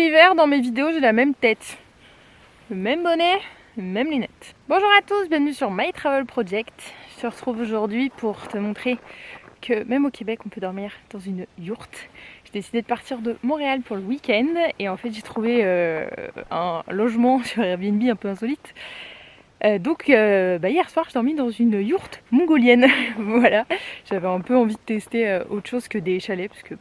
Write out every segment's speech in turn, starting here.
l'hiver, dans mes vidéos, j'ai la même tête. Le même bonnet, les mêmes lunettes. Bonjour à tous, bienvenue sur My Travel Project. Je te retrouve aujourd'hui pour te montrer que même au Québec, on peut dormir dans une yourte. J'ai décidé de partir de Montréal pour le week-end et en fait, j'ai trouvé un logement sur Airbnb un peu insolite. Donc hier soir, j'ai dormi dans une yourte mongolienne. Voilà, j'avais un peu envie de tester autre chose que des chalets parce que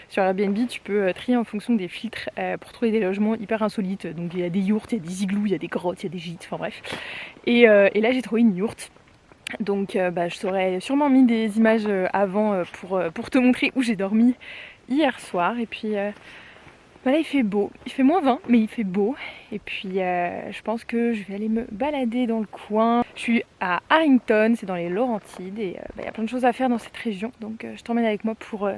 sur Airbnb, tu peux trier en fonction des filtres pour trouver des logements hyper insolites. Donc il y a des yourtes, il y a des igloos, il y a des grottes, il y a des gîtes, enfin bref. Et là, j'ai trouvé une yourte. Donc je t'aurais sûrement mis des images avant pour te montrer où j'ai dormi hier soir. Et puis là il fait beau, il fait -20 mais il fait beau. Et puis je pense que je vais aller me balader dans le coin. Je suis à Harrington, c'est dans les Laurentides et il y a plein de choses à faire dans cette région. Donc je t'emmène avec moi pour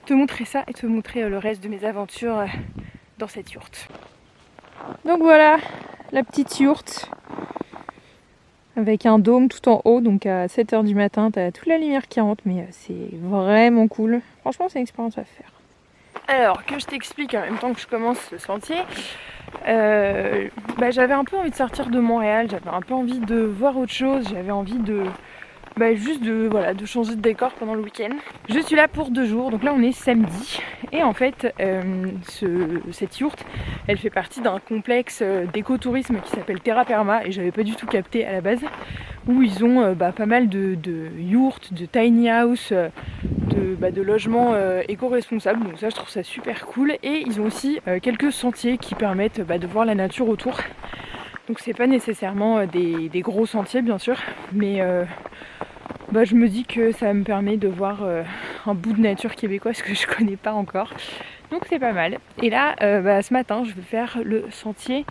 te montrer ça et te montrer le reste de mes aventures dans cette yourte. Donc voilà la petite yourte avec un dôme tout en haut, donc à 7h du matin, t'as toute la lumière qui rentre, mais c'est vraiment cool. Franchement, c'est une expérience à faire. Alors, que je t'explique en même temps que je commence ce sentier, j'avais un peu envie de sortir de Montréal, j'avais un peu envie de voir autre chose, j'avais envie de juste de changer de décor pendant le week-end. Je suis là pour 2 jours, donc là on est samedi. Et en fait, cette yourte, elle fait partie d'un complexe d'écotourisme qui s'appelle Terra Perma, et j'avais pas du tout capté à la base, où ils ont pas mal de yourtes, de tiny house, de logements éco-responsables. Donc ça, je trouve ça super cool. Et ils ont aussi quelques sentiers qui permettent de voir la nature autour. Donc c'est pas nécessairement des gros sentiers bien sûr, mais je me dis que ça me permet de voir un bout de nature québécoise que je connais pas encore. Donc c'est pas mal. Et là, ce matin, je vais faire le sentier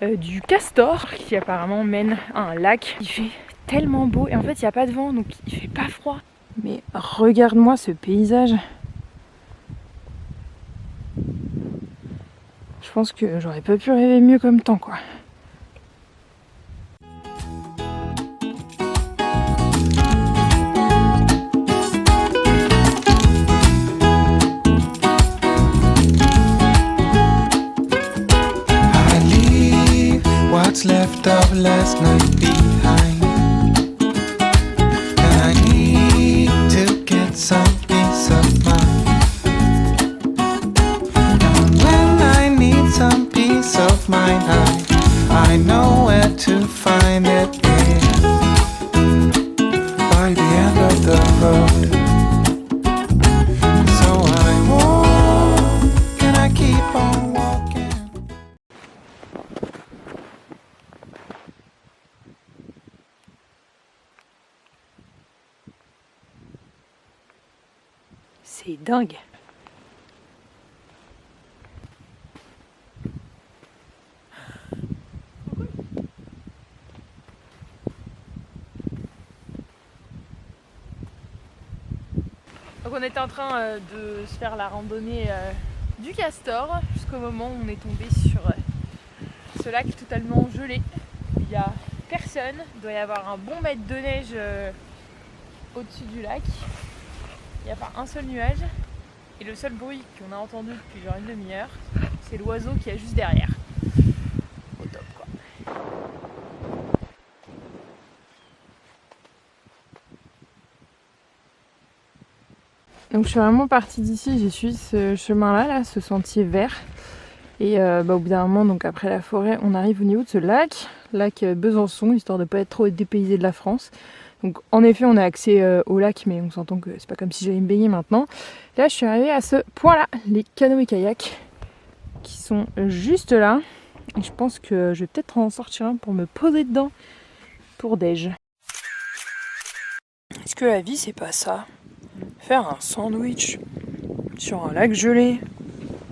du Castor, qui apparemment mène à un lac. Il fait tellement beau et en fait il n'y a pas de vent, donc il fait pas froid. Mais regarde-moi ce paysage. Je pense que j'aurais pas pu rêver mieux comme temps, quoi. What's left of last night behind, and I need to get some peace of mind. And when I need some peace of mind, I know where to find it. By the end of the road. So I walk and I keep on walking. C'est dingue. Donc on était en train de se faire la randonnée du Castor jusqu'au moment où on est tombé sur ce lac totalement gelé. Il n'y a personne, il doit y avoir un bon mètre de neige au-dessus du lac. Il n'y a pas un seul nuage et le seul bruit qu'on a entendu depuis genre une demi-heure, c'est l'oiseau qui est juste derrière. Au top quoi. Donc je suis vraiment partie d'ici, j'ai suivi ce chemin là, ce sentier vert. Et au bout d'un moment, donc après la forêt, on arrive au niveau de ce lac Besançon, histoire de pas être trop dépaysé de la France. Donc en effet on a accès au lac, mais on s'entend que c'est pas comme si j'allais me baigner maintenant. Là je suis arrivée à ce point là, les canoës kayaks qui sont juste là. Et je pense que je vais peut-être en sortir un pour me poser dedans pour déj. Est-ce que la vie c'est pas ça? Faire un sandwich sur un lac gelé,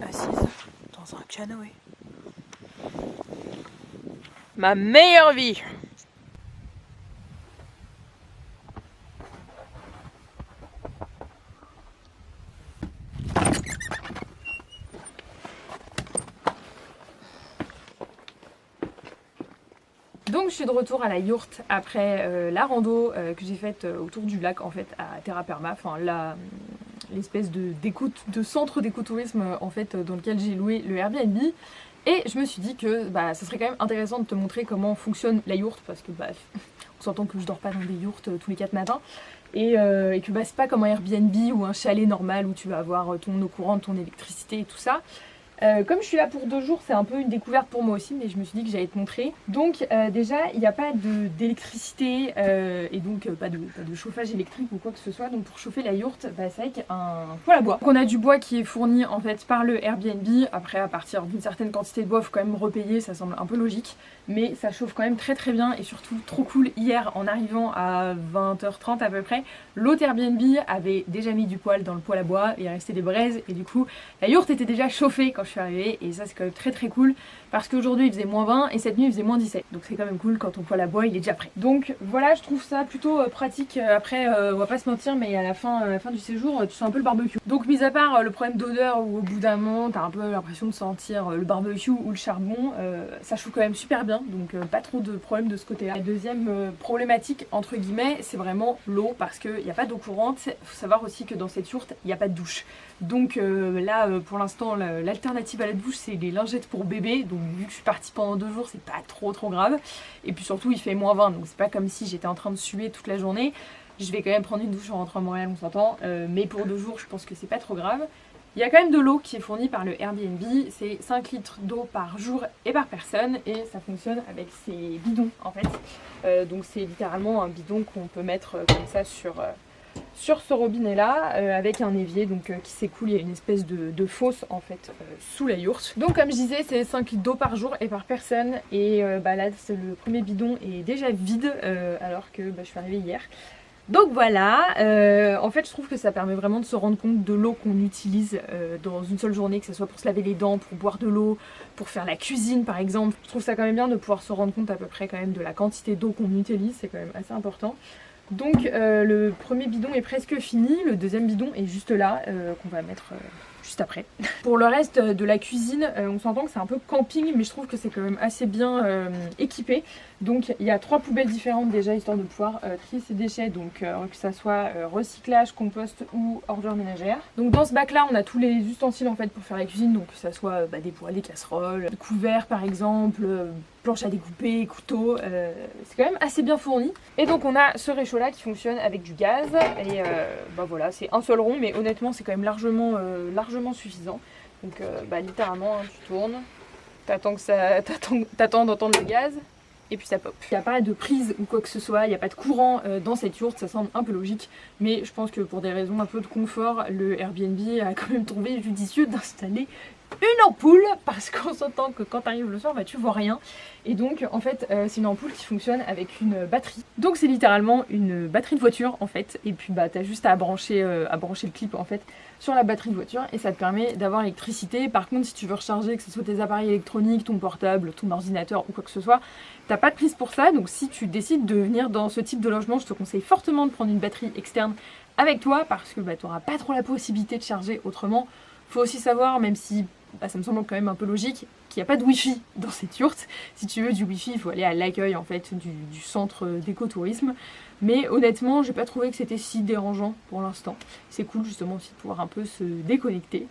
assise dans un canoë. Ma meilleure vie! Donc je suis de retour à la yourte après la rando que j'ai faite autour du lac en fait à Terra Perma, enfin l'espèce de centre d'écotourisme en fait dans lequel j'ai loué le Airbnb. Et je me suis dit que ça serait quand même intéressant de te montrer comment fonctionne la yourte, parce que on s'entend que je dors pas dans des yourtes tous les 4 matins. Et que c'est pas comme un Airbnb ou un chalet normal où tu vas avoir ton eau courante, ton électricité et tout ça. Comme je suis là pour 2 jours, c'est un peu une découverte pour moi aussi, mais je me suis dit que j'allais te montrer. Donc déjà, il n'y a pas d'électricité et donc pas de chauffage électrique ou quoi que ce soit. Donc pour chauffer la yourte, c'est avec un poêle à bois. Donc on a du bois qui est fourni en fait par le Airbnb. Après, à partir d'une certaine quantité de bois, il faut quand même repayer, ça semble un peu logique. Mais ça chauffe quand même très très bien et surtout trop cool. Hier, en arrivant à 20h30 à peu près, l'autre Airbnb avait déjà mis du poêle dans le poêle à bois, il restait des braises et du coup la yourte était déjà chauffée quand je suis arrivée et ça c'est quand même très très cool parce qu'aujourd'hui il faisait -20 et cette nuit il faisait -17, donc c'est quand même cool quand ton poêle à bois il est déjà prêt. Donc voilà, je trouve ça plutôt pratique. Après on va pas se mentir, mais à la fin du séjour tu sens un peu le barbecue. Donc mis à part le problème d'odeur où au bout d'un moment t'as un peu l'impression de sentir le barbecue ou le charbon, ça chauffe quand même super bien, donc pas trop de problème de ce côté là. La deuxième problématique entre guillemets, c'est vraiment l'eau, parce qu'il n'y a pas d'eau courante. Il faut savoir aussi que dans cette yourte il n'y a pas de douche, donc là pour l'instant l'alternative à la douche c'est les lingettes pour bébé. Donc vu que je suis partie pendant 2 jours, c'est pas trop grave, et puis surtout il fait -20, donc c'est pas comme si j'étais en train de suer toute la journée. Je vais quand même prendre une douche en rentrant à Montréal, on s'entend, mais pour 2 jours je pense que c'est pas trop grave. Il y a quand même de l'eau qui est fournie par le Airbnb, c'est 5 litres d'eau par jour et par personne, et ça fonctionne avec ces bidons en fait. Donc c'est littéralement un bidon qu'on peut mettre comme ça sur ce robinet là, avec un évier donc qui s'écoule. Il y a une espèce de fosse en fait sous la yourte. Donc comme je disais, c'est 5 litres d'eau par jour et par personne, et là le premier bidon est déjà vide alors que je suis arrivée hier. Donc voilà, en fait je trouve que ça permet vraiment de se rendre compte de l'eau qu'on utilise dans une seule journée, que ce soit pour se laver les dents, pour boire de l'eau, pour faire la cuisine par exemple. Je trouve ça quand même bien de pouvoir se rendre compte à peu près quand même de la quantité d'eau qu'on utilise, c'est quand même assez important. Donc le premier bidon est presque fini, le deuxième bidon est juste là, qu'on va mettre juste après. Pour le reste de la cuisine, on s'entend que c'est un peu camping, mais je trouve que c'est quand même assez bien équipé. Donc il y a 3 poubelles différentes déjà, histoire de pouvoir trier ses déchets, donc que ça soit recyclage, compost ou ordures ménagères. Donc dans ce bac là on a tous les ustensiles en fait pour faire la cuisine, donc que ça soit des poêles, des casseroles, des couverts par exemple, planche à découper, couteau, c'est quand même assez bien fourni. Et donc on a ce réchaud là qui fonctionne avec du gaz, et voilà, c'est un seul rond, mais honnêtement c'est quand même largement suffisant. Donc littéralement tu tournes, t'attends d'entendre le gaz, et puis ça pop. Il n'y a pas de prise ou quoi que ce soit, il n'y a pas de courant dans cette yourte, ça semble un peu logique, mais je pense que pour des raisons un peu de confort, le Airbnb a quand même trouvé judicieux d'installer une ampoule, parce qu'on s'entend que quand tu arrives le soir tu vois rien, et donc en fait c'est une ampoule qui fonctionne avec une batterie. Donc c'est littéralement une batterie de voiture en fait, et puis t'as juste à brancher le clip en fait sur la batterie de voiture, et ça te permet d'avoir l'électricité. Par contre si tu veux recharger, que ce soit tes appareils électroniques, ton portable, ton ordinateur ou quoi que ce soit, t'as pas de prise pour ça. Donc si tu décides de venir dans ce type de logement, je te conseille fortement de prendre une batterie externe avec toi, parce que tu n'auras pas trop la possibilité de charger autrement. Faut aussi savoir, même si ça me semble quand même un peu logique, qu'il n'y a pas de wifi dans cette yourte. Si tu veux du wifi, il faut aller à l'accueil en fait du centre d'écotourisme. Mais honnêtement, j'ai pas trouvé que c'était si dérangeant pour l'instant. C'est cool justement aussi de pouvoir un peu se déconnecter.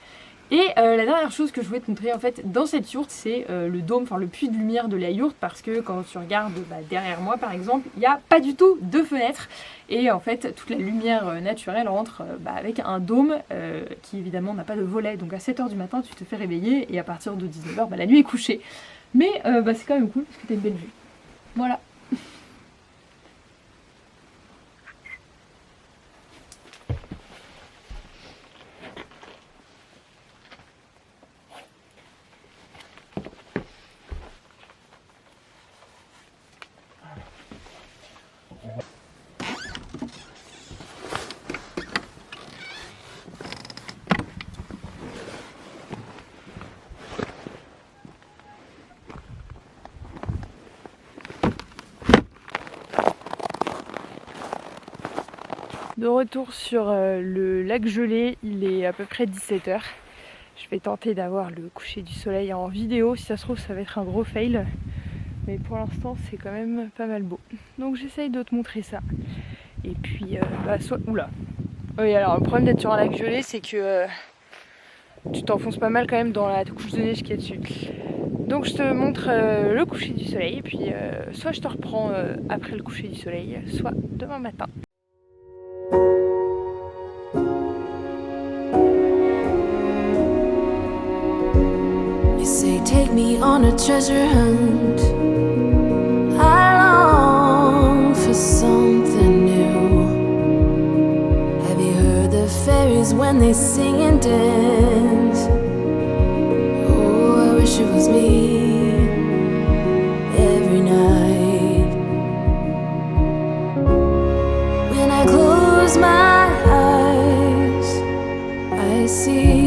Et la dernière chose que je voulais te montrer en fait dans cette yourte, c'est le dôme, enfin le puits de lumière de la yourte, parce que quand tu regardes derrière moi par exemple, il n'y a pas du tout de fenêtre, et en fait toute la lumière naturelle entre avec un dôme qui évidemment n'a pas de volet. Donc à 7h du matin tu te fais réveiller, et à partir de 19h la nuit est couchée. Mais c'est quand même cool parce que tu as une belle vue. Voilà. De retour sur le lac gelé, il est à peu près 17h. Je vais tenter d'avoir le coucher du soleil en vidéo. Si ça se trouve ça va être un gros fail, mais pour l'instant c'est quand même pas mal beau. Donc j'essaye de te montrer ça. Et puis oula, Oui, alors le problème d'être sur un lac gelé, c'est que tu t'enfonces pas mal quand même dans la couche de neige qu'il y a dessus. Donc je te montre le coucher du soleil, et puis soit je te reprends après le coucher du soleil, soit demain matin. You say take me on a treasure hunt. I long for something new. Have you heard the fairies when they sing and dance? Oh, I wish it was me every night. When I close my eyes, I see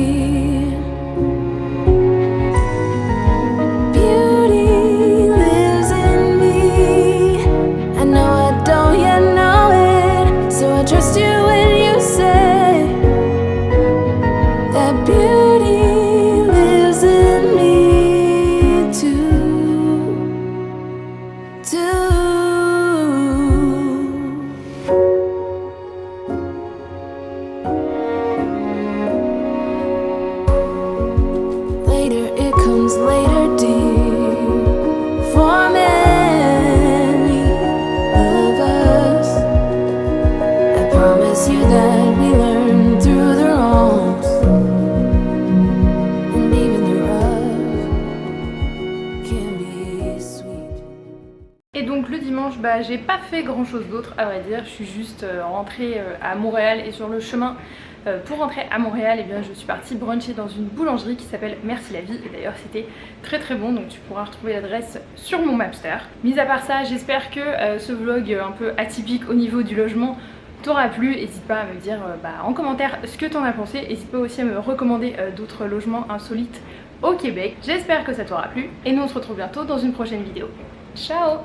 Et donc le dimanche, j'ai pas fait grand chose d'autre à vrai dire, je suis juste rentrée à Montréal et sur le chemin pour rentrer à Montréal, je suis partie bruncher dans une boulangerie qui s'appelle Merci la vie et d'ailleurs c'était très très bon, donc tu pourras retrouver l'adresse sur mon Mapster. Mis à part ça, j'espère que ce vlog un peu atypique au niveau du logement t'aura plu. N'hésite pas à me dire en commentaire ce que t'en as pensé, n'hésite pas aussi à me recommander d'autres logements insolites au Québec. J'espère que ça t'aura plu et nous on se retrouve bientôt dans une prochaine vidéo. Ciao!